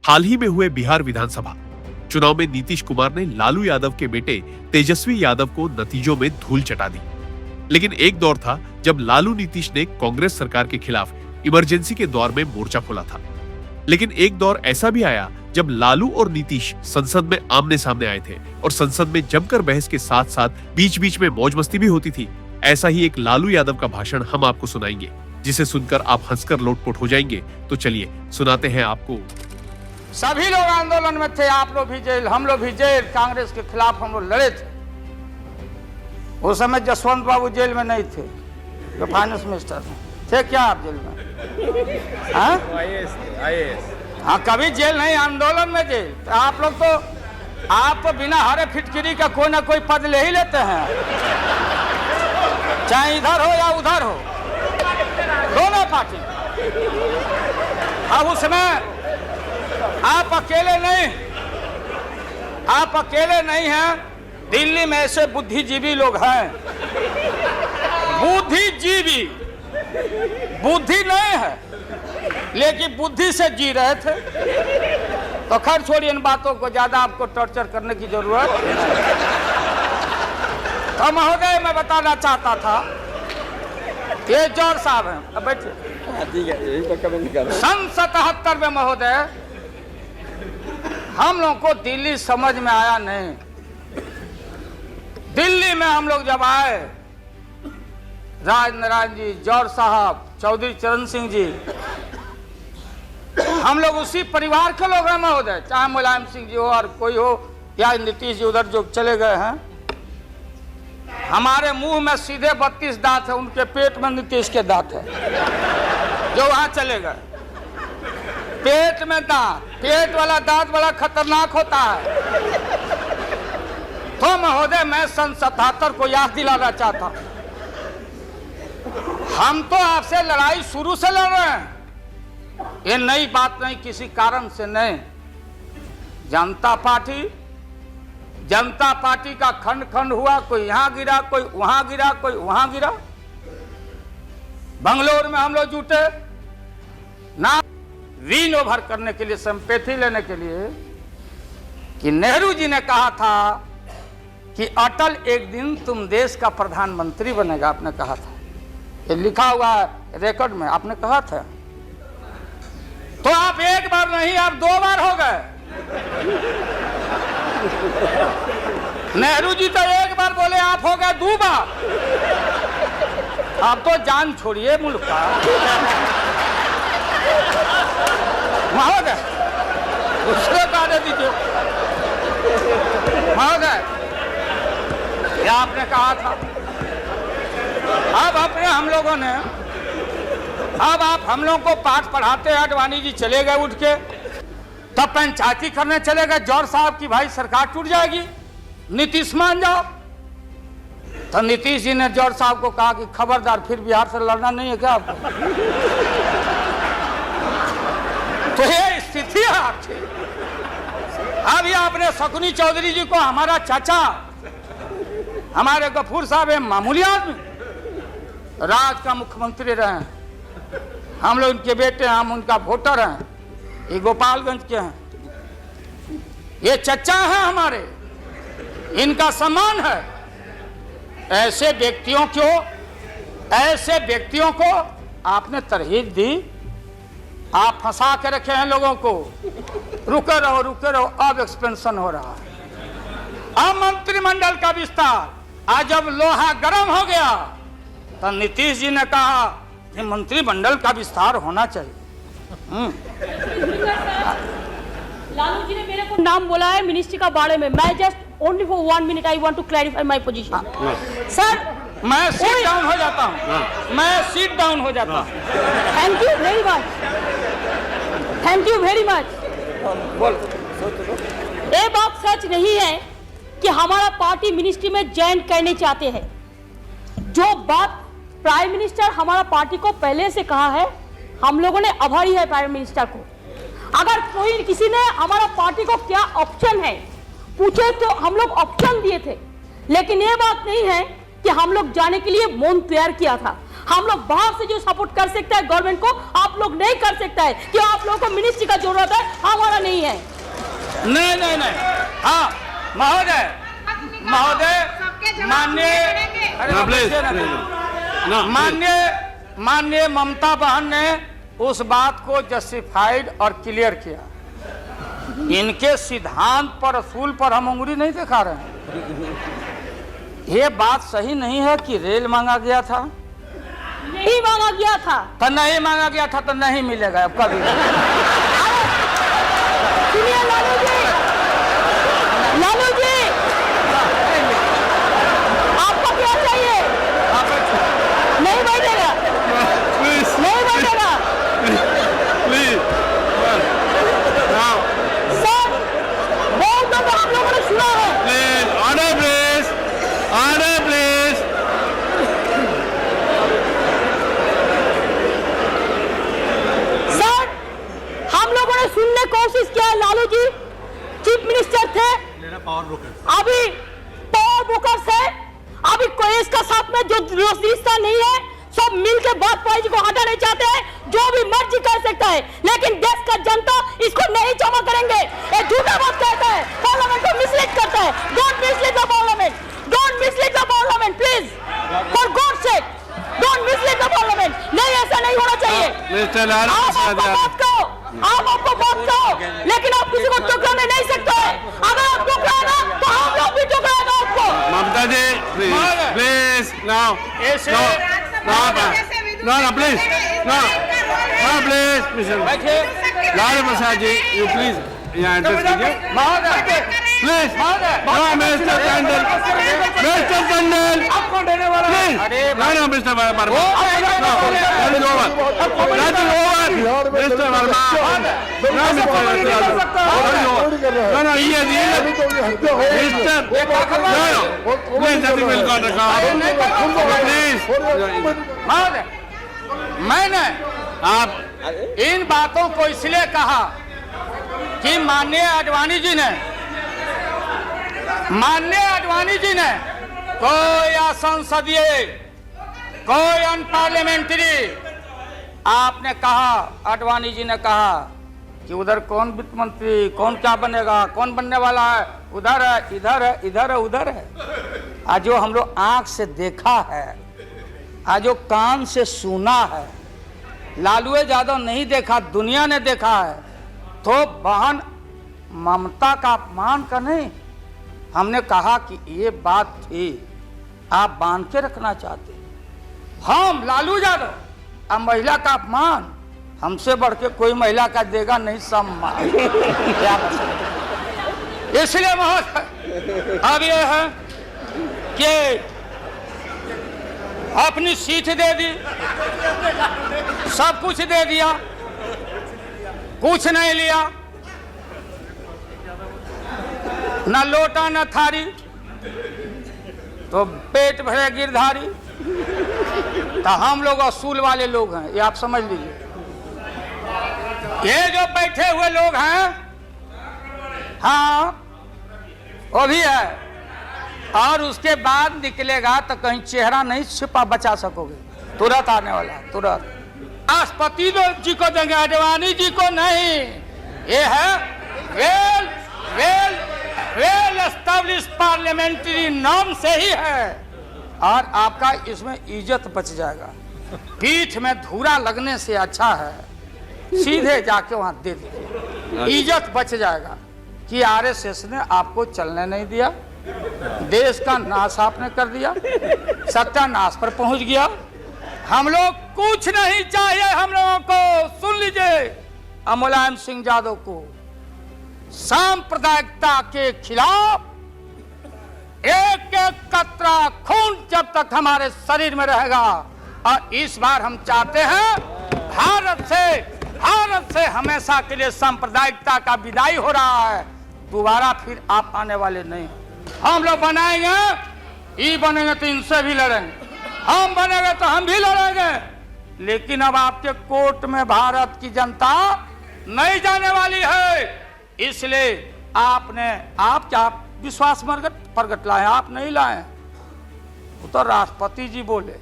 हाल ही में हुए बिहार विधानसभा चुनाव में नीतीश कुमार ने लालू यादव के बेटे तेजस्वी यादव को नतीजों में धूल चटा दी। लेकिन एक दौर था जब लालू नीतीश ने कांग्रेस सरकार के खिलाफ इमरजेंसी के दौर में मोर्चा खोला था। लेकिन एक दौर ऐसा भी आया जब लालू और नीतीश संसद में आमने सामने आए थे और संसद में जमकर बहस के साथ साथ बीच बीच में मौज मस्ती भी होती थी। ऐसा ही एक लालू यादव का भाषण हम आपको सुनाएंगे, जिसे सुनकर आप हंसकर लोटपोट हो जाएंगे। तो चलिए सुनाते हैं आपको। सभी लोग आंदोलन में थे, आप लोग भी जेल, हम लोग भी जेल। कांग्रेस के खिलाफ हम लोग लड़े थे। उस समय जसवंत बाबू जेल में नहीं थे, जो फाइनेंस मिनिस्टर थे। क्या आप जेल में? हाँ, कभी जेल नहीं, आंदोलन में जेल। तो आप लोग तो आप बिना हरे फिटकिरी का कोई ना कोई पद ले ही लेते हैं, चाहे इधर हो या उधर हो, दोनों पार्टी। अब उसमें आप अकेले नहीं हैं। दिल्ली में ऐसे बुद्धिजीवी लोग हैं, बुद्धिजीवी, बुद्धि नहीं है लेकिन बुद्धि से जी रहे थे। तो खैर छोड़िए इन बातों को, ज्यादा आपको टॉर्चर करने की जरूरत नहीं। तो महोदय, मैं बताना चाहता था, ये जौहर साहब हैं, अब बैठिए। सन 77 में महोदय हम लोग को दिल्ली समझ में आया नहीं। दिल्ली में हम लोग जब आए, राज नारायण जी, जौहर साहब, चौधरी चरण सिंह जी, हम लोग उसी परिवार के लोग हैं महोदय, चाहे मुलायम सिंह जी हो और कोई हो, या नीतीश जी उधर जो चले गए हैं। हमारे मुंह में सीधे 32 दांत है, उनके पेट में नीतीश के दांत है, जो वहां चले गए। पेट में दांत, पेट वाला दांत बड़ा खतरनाक होता है। तो महोदय, मैं सन 77 को याद दिलाना चाहता हूं, हम तो आपसे लड़ाई शुरू से लड़ रहे हैं। ये नई बात नहीं, किसी कारण से नहीं। जनता पार्टी का खंड खंड हुआ, कोई यहां गिरा, कोई वहां गिरा, कोई वहां गिरा। बंगलोर में हम लोग जुटे ना विन ओवर करने के लिए, संपत्ति लेने के लिए, कि नेहरू जी ने कहा था कि अटल एक दिन तुम देश का प्रधानमंत्री बनेगा, आपने कहा था। ये लिखा हुआ है रिकॉर्ड में, आपने कहा था। तो आप एक बार नहीं, आप 2 बार हो गए। नेहरू जी तो एक बार बोले, आप हो गए 2 बार। आप तो जान छोड़िए मुल्क का महोदय, उसको कहने दीजिए महोदय। ये आपने कहा था। अब अपने हम लोगों ने, अब आप हम लोग को पाठ पढ़ाते हैं। अडवाणी जी चले गए उठ के, तब पंचायती करने चले गए जौहर साहब की भाई सरकार टूट जाएगी, नीतीश मान जाओ। तो नीतीश जी ने जौहर साहब को कहा कि खबरदार, फिर बिहार से लड़ना नहीं है क्या आपको? तो ये स्थिति है आपकी। अब ये आपने शकुनी चौधरी जी को, हमारा चाचा, हमारे गफूर साहब है मामूली आदमी, राज्य का मुख्यमंत्री रहे। हम लोग उनके बेटे हैं, हम उनका वोटर हैं, ये गोपालगंज के हैं। ये चचा हैं हमारे, इनका सम्मान है। ऐसे व्यक्तियों को आपने तरहीब दी, आप फंसा के रखे हैं लोगों को। रुके रहो, अब एक्सपेंशन हो रहा है। अब मंत्रिमंडल का विस्तार, आज जब लोहा गर्म हो गया तो नीतीश जी ने कहा कि मंत्रिमंडल का विस्तार होना चाहिए। लालू जी ने मेरे को नाम बोला है मिनिस्ट्री का बारे में। मैं just only for 1 minute I want to clarify my position. Sir, मैं सीट डाउन हो जाता हूँ, मैं सीट डाउन हो जाता हूँ। Thank you very much, thank you very much. ये बात सच नहीं है कि हमारा पार्टी मिनिस्ट्री में ज्वाइन करने चाहते हैं। जो बात प्राइम मिनिस्टर हमारा पार्टी को पहले से कहा है, हम लोगों ने आभारी है प्राइम मिनिस्टर को। अगर कोई किसी ने हमारा पार्टी को क्या ऑप्शन है पूछे तो हम लोग ऑप्शन दिए थे, लेकिन ये बात नहीं है कि हम लोग जाने के लिए मन तैयार किया था। हम लोग बाहर से जो सपोर्ट कर सकता है गवर्नमेंट को, आप लोग नहीं कर सकता है कि आप लोगों को मिनिस्ट्री का जरूरत है, हमारा नहीं है। नहीं नहीं नहीं, हाँ महोदय महोदय माननीय माननीय ममता बहन ने उस बात को जस्टिफाइड और क्लियर किया। इनके सिद्धांत पर असूल पर हम उंगली नहीं दिखा रहे हैं। ये बात सही नहीं है कि रेल मांगा गया था, नहीं मांगा गया था तो नहीं मांगा गया था तो नहीं मिलेगा अब कभी। सुनिए लालू जी, लालू जी आपको क्या चाहिए? नहीं बैठेगा, नहीं बैठेगा सर, बहुत दफा हम लोगों ने सुना है। Order please, order please. Sir हम लोगों ने सुनने की कोशिश किया, लालू जी चीफ मिनिस्टर थे, अभी पावर ब्रोकर्स है, अभी कोई इसका साथ में जो रिश्ता नहीं है, सब मिलकर वाजपेयी जी को हटाना चाहते हैं। जो भी मर्जी कर सकता है, लेकिन देश का जनता इसको नहीं क्षमा करेंगे। ये झूठा बात कहता है, पार्लियामेंट को मिसलीड करता है। Don't mislead the parliament, don't mislead the parliament please, for God sake don't mislead the parliament. नहीं, ऐसा नहीं होना चाहिए। आप आपको बात कहो, लेकिन आप किसी को टुकराने नहीं सकते। अगर आप टुकराएगा तो हम लोग भी टुकराएगा आपको। Mamata ji please now, no please, no please, बैठिए लालू प्रसाद जी यू प्लीज यहाँ एड्रेस कीजिए please. No Mister Tandon, Mister Tandon please, no Mister Verma, that is over, Mister Verma, no Mister, no ये Mister, no please nothing will go please. महोदय, मैंने आप इन बातों को इसलिए कहा कि माननीय आडवाणी जी ने कोई असंसदीय, कोई अनपार्लियामेंट्री, आपने कहा, आडवाणी जी ने कहा कि उधर कौन वित्त मंत्री, कौन क्या बनेगा, कौन बनने वाला है, उधर है, इधर है, इधर है, उधर है। आज जो हम लोग आंख से देखा है, आज जो कान से सुना है, लालू यादव नहीं देखा, दुनिया ने देखा है, तो बहन ममता का अपमान का नहीं। हमने कहा कि ये बात थी, आप बांध के रखना चाहते, हम लालू यादव, अब महिला का अपमान हमसे बढ़ के कोई महिला का देगा नहीं सम्मान। इसलिए महोदय अब ये है कि अपनी सीट दे दी, सब कुछ दे दिया, कुछ नहीं लिया, न लोटा न थारी, तो पेट भरे गिरधारी। तो हम लोग असूल वाले लोग हैं, ये आप समझ लीजिए। ये जो बैठे हुए लोग हैं, हाँ वो भी है, और उसके बाद निकलेगा तो कहीं चेहरा नहीं छिपा बचा सकोगे, तुरंत आने वाला, तुरंत। राष्ट्रपति जी को देंगे, आडवाणी जी को नहीं। ये है well well well established parliamentary norm से ही है, और आपका इसमें इज्जत बच जाएगा। पीठ में धूरा लगने से अच्छा है सीधे जाके वहां दे दीजिए, इज्जत बच जाएगा। कि आरएसएस ने आपको चलने नहीं दिया, देश का नाश आपने कर दिया, सत्यानाश पर पहुंच गया। हम लोग कुछ नहीं चाहिए, हम लोगों को सुन लीजिए, मुलायम सिंह यादव को सांप्रदायिकता के खिलाफ एक एक कतरा खून जब तक हमारे शरीर में रहेगा, और इस बार हम चाहते हैं भारत से हमेशा के लिए सांप्रदायिकता का विदाई हो रहा है। दोबारा फिर आप आने वाले नहीं। हम लोग बनाएंगे, ये बनेंगे तो इनसे भी लड़ेंगे, हम बनेंगे तो हम भी लड़ेंगे, लेकिन अब आपके कोर्ट में भारत की जनता नहीं जाने वाली है। इसलिए आप क्या विश्वास प्रगट लाए, आप नहीं लाए, वो तो राष्ट्रपति जी बोले।